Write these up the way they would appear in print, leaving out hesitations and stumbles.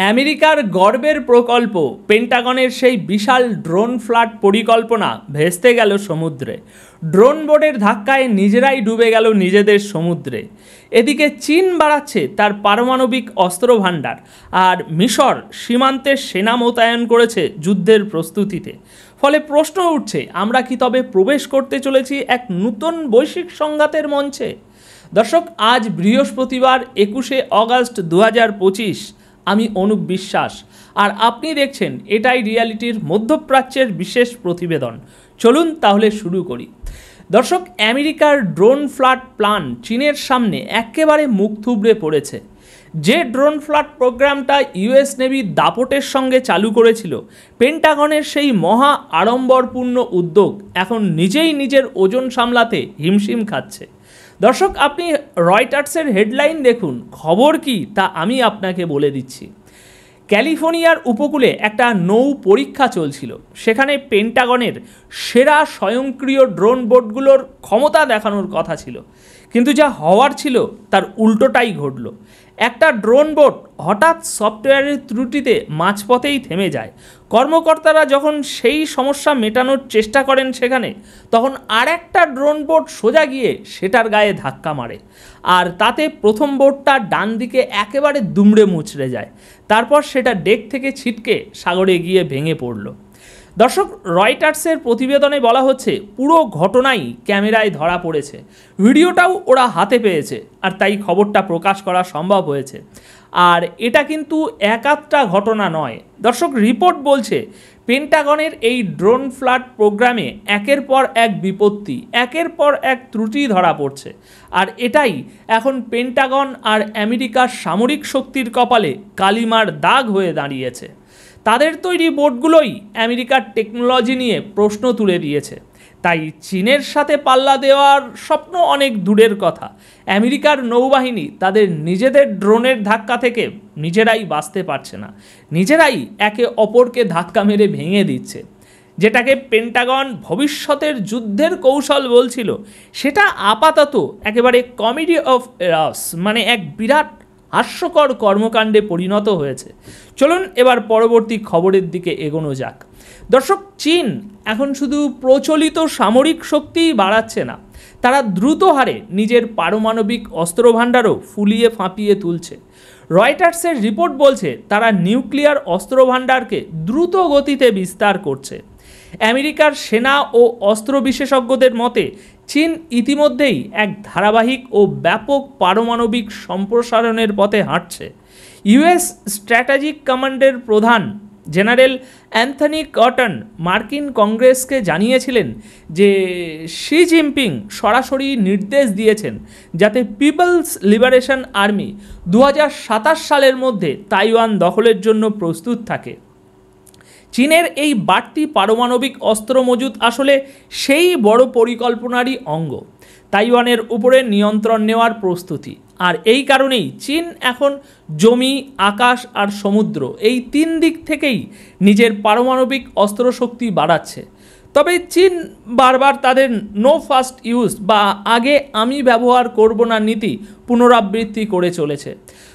আমেরিকার গর্বের প্রকল্প পেন্টাগনের সেই বিশাল ড্রোন ফ্লাইট পরিকল্পনা ভেস্তে গেল সমুদ্রে। ড্রোন বোর্ডের ধাক্কায় নিজেরাই ডুবে গেল নিজেদের সমুদ্রে। এদিকে চীন বাড়াচ্ছে তার পারমাণবিক অস্ত্র ভাণ্ডার, আর মিশর সীমান্তে সেনা মোতায়েন করেছে যুদ্ধের প্রস্তুতিতে। ফলে প্রশ্ন উঠছে, আমরা কি তবে প্রবেশ করতে চলেছি এক নতুন বৈশ্বিক সংঘাতের মঞ্চে? দর্শক, আজ বৃহস্পতিবার 21শে অগাস্ট 2025। আমি অনুপ বিশ্বাস, আর আপনি দেখছেন এটাই রিয়ালিটির মধ্যপ্রাচ্যের বিশেষ প্রতিবেদন। চলুন তাহলে শুরু করি। দর্শক, আমেরিকার ড্রোন ফ্লাইট প্ল্যান চীনের সামনে একেবারে মুখ থুবড়ে পড়েছে। যে ড্রোন ফ্লাইট প্রোগ্রামটা ইউএস নেভি দাপটের সঙ্গে চালু করেছিল, পেন্টাগনের সেই মহা আড়ম্বরপূর্ণ উদ্যোগ এখন নিজেই নিজের ওজন সামলাতে হিমশিম খাচ্ছে। দর্শক, আপনি রয়টার্সের হেডলাইন দেখুন, খবর কি তা আমি আপনাকে বলে দিচ্ছি। ক্যালিফোর্নিয়ার উপকূলে একটা নৌ পরীক্ষা চলছিল। সেখানে পেন্টাগনের সেরা স্বয়ংক্রিয় ড্রোন বোটগুলোর ক্ষমতা দেখানোর কথা ছিল, কিন্তু যা হওয়ার ছিল তার উল্টোটাই ঘটল। একটা ড্রোন বোট হঠাৎ সফটওয়্যারের ত্রুটিতে মাঝপথেই থেমে যায়। কর্মকর্তারা যখন সেই সমস্যা মেটানোর চেষ্টা করেন সেখানে, তখন আর একটা ড্রোন বোট সোজা গিয়ে সেটার গায়ে ধাক্কা মারে, আর তাতে প্রথম বোটটা ডান দিকে একেবারে দুমড়ে মুচড়ে যায়। তারপর সেটা ডেক থেকে ছিটকে সাগরে গিয়ে ভেঙে পড়ল। দর্শক, রয়টার্সের প্রতিবেদনে বলা হচ্ছে পুরো ঘটনাই ক্যামেরায় ধরা পড়েছে, ভিডিওটাও ওরা হাতে পেয়েছে, আর তাই খবরটা প্রকাশ করা সম্ভব হয়েছে। আর এটা কিন্তু একাধটা ঘটনা নয়। দর্শক, রিপোর্ট বলছে পেন্টাগনের এই ড্রোন ফ্লাইট প্রোগ্রামে একের পর এক বিপত্তি, একের পর এক ত্রুটি ধরা পড়ছে। আর এটাই এখন পেন্টাগন আর আমেরিকার সামরিক শক্তির কপালে কালিমার দাগ হয়ে দাঁড়িয়েছে। তাদের তৈরি বোটগুলোই আমেরিকার টেকনোলজি নিয়ে প্রশ্ন তুলে দিয়েছে। তাই চীনের সাথে পাল্লা দেওয়ার স্বপ্ন অনেক দূরের কথা। আমেরিকার নৌবাহিনী তাদের নিজেদের ড্রোনের ধাক্কা থেকে নিজেরাই বাঁচতে পারছে না, নিজেরাই একে অপরকে ধাক্কা মেরে ভেঙে দিচ্ছে। যেটাকে পেন্টাগন ভবিষ্যতের যুদ্ধের কৌশল বলছিল, সেটা আপাতত একেবারে কমেডি অফ এরার্স, মানে এক বিরাট হাস্যকর কর্মকাণ্ডে পরিণত হয়েছে। চলুন এবার পরবর্তী খবরের দিকে এগোনো যাক। দর্শক, চীন এখন শুধু প্রচলিত সামরিক শক্তিই বাড়াচ্ছে না, তারা দ্রুত হারে নিজের পারমাণবিক অস্ত্রভাণ্ডারও ফুলিয়ে ফাঁপিয়ে তুলছে। রয়টার্সের রিপোর্ট বলছে তারা নিউক্লিয়ার অস্ত্রভাণ্ডারকে দ্রুত গতিতে বিস্তার করছে। আমেরিকার সেনা ও অস্ত্র বিশেষজ্ঞদের মতে চীন ইতিমধ্যেই এক ধারাবাহিক ও ব্যাপক পারমাণবিক সম্প্রসারণের পথে হাঁটছে। ইউএস স্ট্র্যাটেজিক কমান্ডের প্রধান জেনারেল অ্যান্থনি কটন মার্কিন কংগ্রেসকে জানিয়েছিলেন যে শি জিনপিং সরাসরি নির্দেশ দিয়েছেন যাতে পিপলস লিবারেশন আর্মি 2027 সালের মধ্যে তাইওয়ান দখলের জন্য প্রস্তুত থাকে। চীনের এই বাড়তি পারমাণবিক অস্ত্র মজুত আসলে সেই বড় পরিকল্পনারই অঙ্গ, তাইওয়ানের উপরে নিয়ন্ত্রণ নেওয়ার প্রস্তুতি। আর এই কারণেই চীন এখন জমি, আকাশ আর সমুদ্র এই 3 দিক থেকেই নিজের পারমাণবিক অস্ত্রশক্তি বাড়াচ্ছে। তবে চীন বারবার তাদের নো ফার্স্ট ইউজ বা আগে আমি ব্যবহার করব না নীতি পুনরাবৃত্তি করে চলেছে।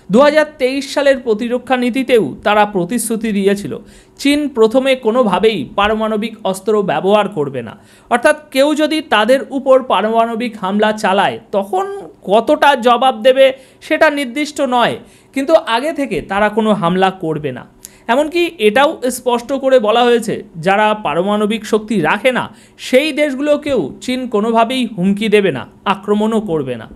2023 সালের প্রতিরক্ষা নীতিতেও তারা প্রতিশ্রুতি দিয়েছিল চীন প্রথমে কোনোভাবেই পারমাণবিক অস্ত্র ব্যবহার করবে না। অর্থাৎ কেউ যদি তাদের উপর পারমাণবিক হামলা চালায় তখন কতটা জবাব দেবে সেটা নির্দিষ্ট নয়, কিন্তু আগে থেকে তারা কোনো হামলা করবে না। এমনকি এটাও স্পষ্ট করে বলা হয়েছে যারা পারমাণবিক শক্তি রাখে না সেই দেশগুলোকেও চীন কোনোভাবেই হুমকি দেবে না, আক্রমণও করবে না।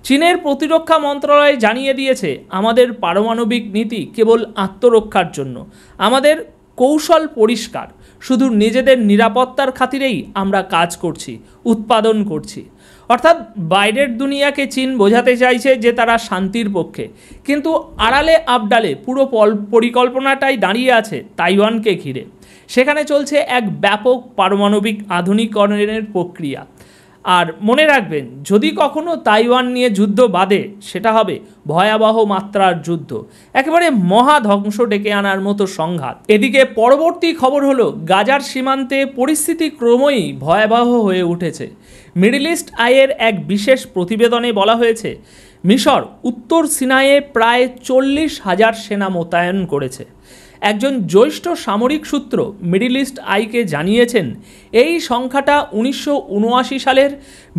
চীনের প্রতিরক্ষা মন্ত্রণালয় জানিয়ে দিয়েছে আমাদের পারমাণবিক নীতি কেবল আত্মরক্ষার জন্য, আমাদের কৌশল পরিষ্কার, শুধু নিজেদের নিরাপত্তার খাতিরেই আমরা কাজ করছি, উৎপাদন করছি। অর্থাৎ বাইরের দুনিয়াকে চীন বোঝাতে চাইছে যে তারা শান্তির পক্ষে, কিন্তু আড়ালে আবডালে পুরো পরিকল্পনাটাই দাঁড়িয়ে আছে তাইওয়ানকে ঘিরে। সেখানে চলছে এক ব্যাপক পারমাণবিক আধুনিকরণের প্রক্রিয়া। আর মনে রাখবেন, যদি কখনো তাইওয়ান নিয়ে যুদ্ধ বাধে সেটা হবে ভয়াবহ মাত্রার যুদ্ধ, একেবারে মহা ধ্বংস ডেকে আনার মতো সংঘাত। এদিকে পরবর্তী খবর হলো গাজার সীমান্তে পরিস্থিতি ক্রমই ভয়াবহ হয়ে উঠেছে। মিডল ইস্ট আইয়ের এক বিশেষ প্রতিবেদনে বলা হয়েছে মিশর উত্তর সিনাইয়ে প্রায় 40,000 সেনা মোতায়েন করেছে। একজন জ্যেষ্ঠ সামরিক সূত্র মিডল ইস্ট আইকে জানিয়েছেন এই সংখ্যাটা 1979 সালের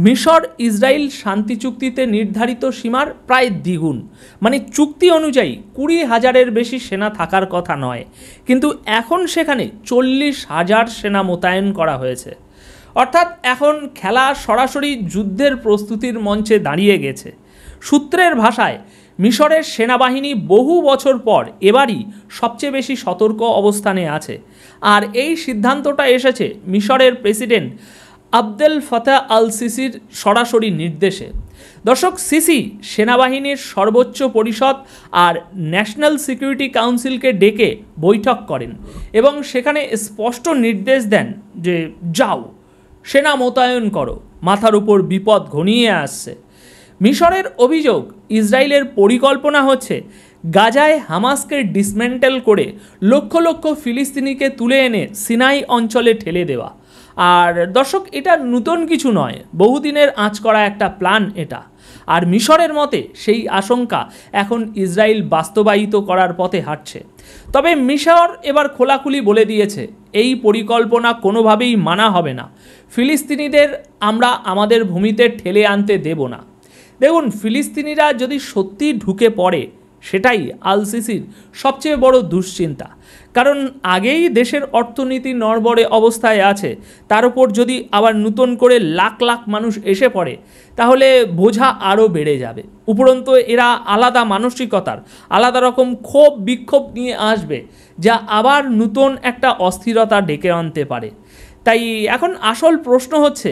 মিশর ইসরায়েল শান্তি চুক্তিতে নির্ধারিত সীমার প্রায় দ্বিগুণ। মানে চুক্তি অনুযায়ী 20,000-এর বেশি সেনা থাকার কথা নয়, কিন্তু এখন সেখানে 40,000 সেনা মোতায়েন করা হয়েছে। অর্থাৎ এখন খেলা সরাসরি যুদ্ধের প্রস্তুতির মঞ্চে দাঁড়িয়ে গেছে। সূত্রের ভাষায় মিশরের সেনাবাহিনী বহু বছর পর এবারই সবচেয়ে বেশি সতর্ক অবস্থানে আছে। আর এই সিদ্ধান্তটা এসেছে মিশরের প্রেসিডেন্ট আবদেল ফাতাহ আল সিসির সরাসরি নির্দেশে। দর্শক, সিসি সেনাবাহিনীর সর্বোচ্চ পরিষদ আর ন্যাশনাল সিকিউরিটি কাউন্সিলকে ডেকে বৈঠক করেন এবং সেখানে স্পষ্ট নির্দেশ দেন যে যাও, সেনা মোতায়েন করো, মাথার উপর বিপদ ঘনিয়ে আসছে। মিশরের অভিযোগ, ইসরায়েলের পরিকল্পনা হচ্ছে গাজায় হামাসকে ডিসমেন্টেল করে লক্ষ লক্ষ ফিলিস্তিনিকে তুলে এনে সিনাই অঞ্চলে ঠেলে দেওয়া। আর দর্শক, এটা নতুন কিছু নয়, বহুদিনের আঁচ করা একটা প্ল্যান এটা। আর মিশরের মতে সেই আশঙ্কা এখন ইসরায়েল বাস্তবায়িত করার পথে হাঁটছে। তবে মিশর এবার খোলাখুলি বলে দিয়েছে এই পরিকল্পনা কোনোভাবেই মানা হবে না। ফিলিস্তিনিদের আমরা আমাদের ভূমিতে ঠেলে আনতে দেব না। দেখুন, ফিলিস্তিনিরা যদি সত্যি ঢুকে পড়ে সেটাই আল সিসির সবচেয়ে বড় দুশ্চিন্তা। কারণ আগেই দেশের অর্থনীতি নড়বড়ে অবস্থায় আছে, তার উপর যদি আবার নতুন করে লাখ লাখ মানুষ এসে পড়ে তাহলে বোঝা আরও বেড়ে যাবে। উপরন্তু এরা আলাদা মানসিকতার, আলাদা রকম ক্ষোভ বিক্ষোভ নিয়ে আসবে, যা আবার নতুন একটা অস্থিরতা ডেকে আনতে পারে। তাই এখন আসল প্রশ্ন হচ্ছে,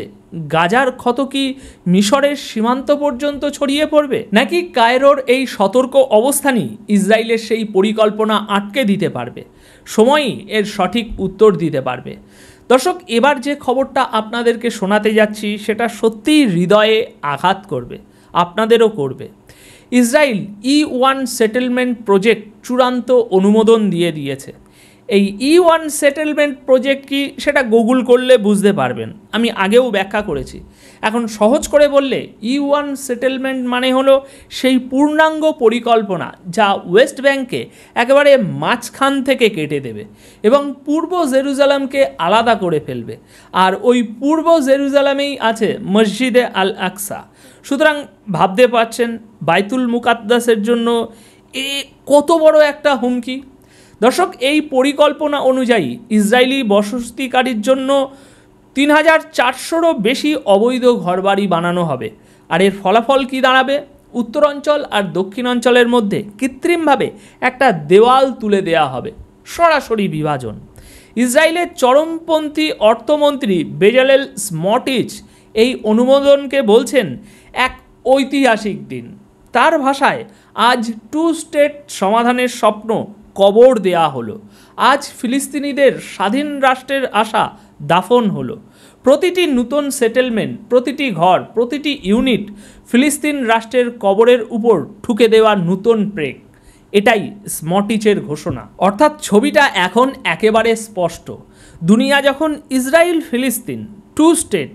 গাজার ক্ষত কি মিশরের সীমান্ত পর্যন্ত ছড়িয়ে পড়বে, নাকি কায়রোর এই সতর্ক অবস্থানই ইসরায়েলের সেই পরিকল্পনা আটকে দিতে পারবে? সময়ই এর সঠিক উত্তর দিতে পারবে। দর্শক, এবার যে খবরটা আপনাদেরকে শোনাতে যাচ্ছি সেটা সত্যিই হৃদয়ে আঘাত করবে, আপনাদেরও করবে। ইসরায়েল E1 সেটেলমেন্ট প্রজেক্ট চূড়ান্ত অনুমোদন দিয়ে দিয়েছে। এই E1 সেটেলমেন্ট প্রজেক্ট কি সেটা গুগল করলে বুঝতে পারবেন, আমি আগেও ব্যাখ্যা করেছি। এখন সহজ করে বললে E1 সেটেলমেন্ট মানে হলো সেই পূর্ণাঙ্গ পরিকল্পনা যা ওয়েস্ট ব্যাঙ্কে একেবারে মাঝখান থেকে কেটে দেবে এবং পূর্ব জেরুজালেমকে আলাদা করে ফেলবে। আর ওই পূর্ব জেরুজালেমেই আছে মসজিদে আল আকসা। সুতরাং ভাবতে পারছেন বাইতুল মুকাদ্দাসের জন্য এ কত বড় একটা হুমকি। দর্শক, এই পরিকল্পনা অনুযায়ী ইসরায়েলি বসতিকারীর জন্য 3,400-রও বেশি অবৈধ ঘরবাড়ি বানানো হবে। আর এর ফলাফল কি দাঁড়াবে? উত্তরাঞ্চল আর দক্ষিণাঞ্চলের মধ্যে কৃত্রিমভাবে একটা দেওয়াল তুলে দেওয়া হবে, সরাসরি বিভাজন। ইসরায়েলের চরমপন্থী অর্থমন্ত্রী বেজালেল স্মোট্রিচ এই অনুমোদনকে বলছেন এক ঐতিহাসিক দিন। তার ভাষায়, আজ টু স্টেট সমাধানের স্বপ্ন কবর দেয়া হলো। আজ ফিলিস্তিনিদের স্বাধীন রাষ্ট্রের আশা দাফন হলো। প্রতিটি নতুন সেটেলমেন্ট, প্রতিটি ঘর, প্রতিটি ইউনিট ফিলিস্তিন রাষ্ট্রের কবরের উপর ঠুকে দেওয়া নতুন প্রেক। এটাই স্মোট্রিচের ঘোষণা। অর্থাৎ ছবিটা এখন একেবারে স্পষ্ট। দুনিয়া যখন ইসরায়েল ফিলিস্তিন টু স্টেট,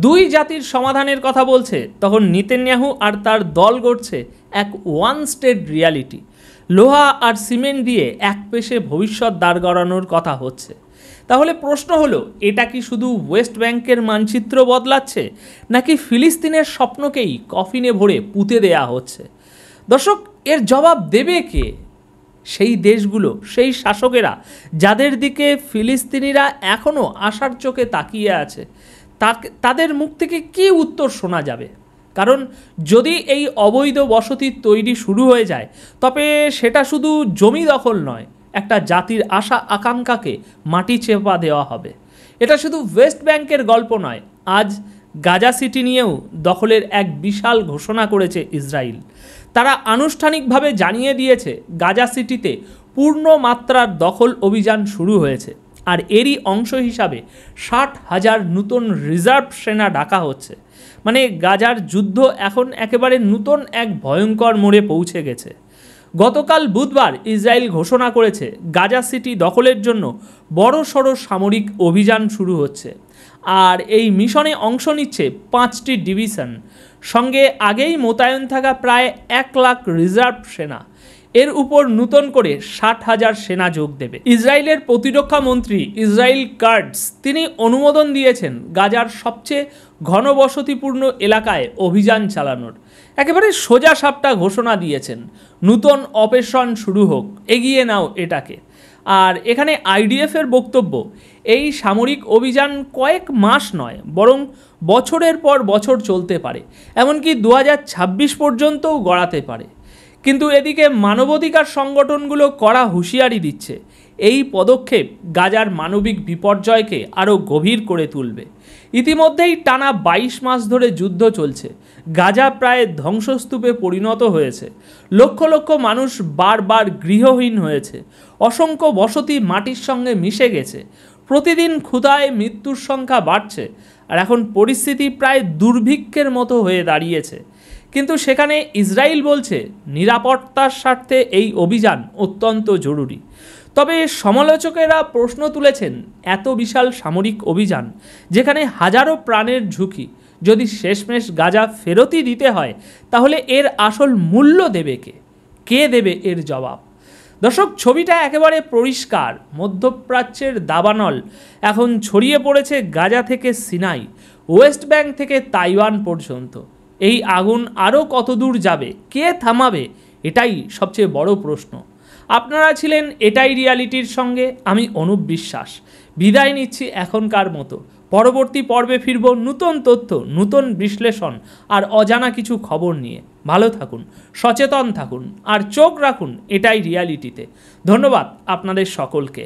দুই জাতির সমাধানের কথা বলছে, তখন নেতানিয়াহু আর তার দল গড়ছে এক ওয়ান স্টেট রিয়ালিটি। লোহা আর সিমেন্ট দিয়ে এক পেশে ভবিষ্যৎ দাঁড় করানোর কথা হচ্ছে। তাহলে প্রশ্ন হলো, এটা কি শুধু ওয়েস্ট ব্যাঙ্কের মানচিত্র বদলাচ্ছে, নাকি ফিলিস্তিনের স্বপ্নকেই কফিনে ভরে পুঁতে দেয়া হচ্ছে? দর্শক, এর জবাব দেবে কে? সেই দেশগুলো, সেই শাসকেরা যাদের দিকে ফিলিস্তিনিরা এখনও আশার চোখে তাকিয়ে আছে। তাদের মুখ থেকে কী উত্তর শোনা যাবে? কারণ যদি এই অবৈধ বসতি তৈরি শুরু হয়ে যায়, তবে সেটা শুধু জমি দখল নয়, একটা জাতির আশা আকাঙ্ক্ষাকে মাটি চেপা দেওয়া হবে। এটা শুধু ওয়েস্ট ব্যাঙ্কের গল্প নয়, আজ গাজা সিটি নিয়েও দখলের এক বিশাল ঘোষণা করেছে ইসরায়েল। তারা আনুষ্ঠানিকভাবে জানিয়ে দিয়েছে গাজা সিটিতে পূর্ণ মাত্রার দখল অভিযান শুরু হয়েছে। আর এরই অংশ হিসাবে 60,000 নতুন রিজার্ভ সেনা ডাকা হচ্ছে। মানে গাজার যুদ্ধ এখন একেবারে নতুন এক ভয়ঙ্কর মোড়ে পৌঁছে গেছে। গতকাল বুধবার ইসরায়েল ঘোষণা করেছে গাজা সিটি দখলের জন্য বড়সড় সামরিক অভিযান শুরু হচ্ছে। আর এই মিশনে অংশ নিচ্ছে 5টি ডিভিশন, সঙ্গে আগেই মোতায়েন থাকা প্রায় 1 লাখ রিজার্ভ সেনা। এর উপর নতুন করে 60,000 সেনা যোগ দেবে। ইসরায়েলের প্রতিরক্ষা মন্ত্রী ইসরায়েল কাটজ তিনি অনুমোদন দিয়েছেন গাজার সবচেয়ে ঘনবসতিপূর্ণ এলাকায় অভিযান চালানোর। একেবারে সোজা সাপটা ঘোষণা দিয়েছেন, নতুন অপারেশন শুরু হোক, এগিয়ে নাও এটাকে। আর এখানে আইডিএফের বক্তব্য, এই সামরিক অভিযান কয়েক মাস নয়, বরং বছরের পর বছর চলতে পারে, এমনকি 2026 পর্যন্তও গড়াতে পারে। কিন্তু এদিকে মানবাধিকার সংগঠনগুলো কড়া হুঁশিয়ারি দিচ্ছে, এই পদক্ষেপ গাজার মানবিক বিপর্যয়কে আরও গভীর করে তুলবে। ইতিমধ্যেই টানা 22 মাস ধরে যুদ্ধ চলছে, গাজা প্রায় ধ্বংসস্তূপে পরিণত হয়েছে, লক্ষ লক্ষ মানুষ বারবার গৃহহীন হয়েছে, অসংখ্য বসতি মাটির সঙ্গে মিশে গেছে, প্রতিদিন ক্ষুধায় মৃত্যুর সংখ্যা বাড়ছে, আর এখন পরিস্থিতি প্রায় দুর্ভিক্ষের মতো হয়ে দাঁড়িয়েছে। কিন্তু সেখানে ইসরায়েল বলছে নিরাপত্তার স্বার্থে এই অভিযান অত্যন্ত জরুরি। তবে সমালোচকেরা প্রশ্ন তুলেছেন, এত বিশাল সামরিক অভিযান, যেখানে হাজারো প্রাণের ঝুঁকি, যদি শেষমেশ গাজা ফেরতই দিতে হয়, তাহলে এর আসল মূল্য দেবে কে? কে দেবে এর জবাব? দর্শক, ছবিটা একেবারে পরিষ্কার। মধ্যপ্রাচ্যের দাবানল এখন ছড়িয়ে পড়েছে গাজা থেকে সিনাই, ওয়েস্ট ব্যাংক থেকে তাইওয়ান পর্যন্ত। এই আগুন আরও কত দূর যাবে, কে থামাবে, এটাই সবচেয়ে বড় প্রশ্ন। আপনারা ছিলেন এটাই রিয়ালিটির সঙ্গে, আমি অনুপ বিশ্বাস। বিদায় নিচ্ছি এখনকার মতো। পরবর্তী পর্বে ফিরব নতুন তথ্য, নতুন বিশ্লেষণ আর অজানা কিছু খবর নিয়ে। ভালো থাকুন, সচেতন থাকুন আর চোখ রাখুন এটাই রিয়ালিটিতে। ধন্যবাদ আপনাদের সকলকে।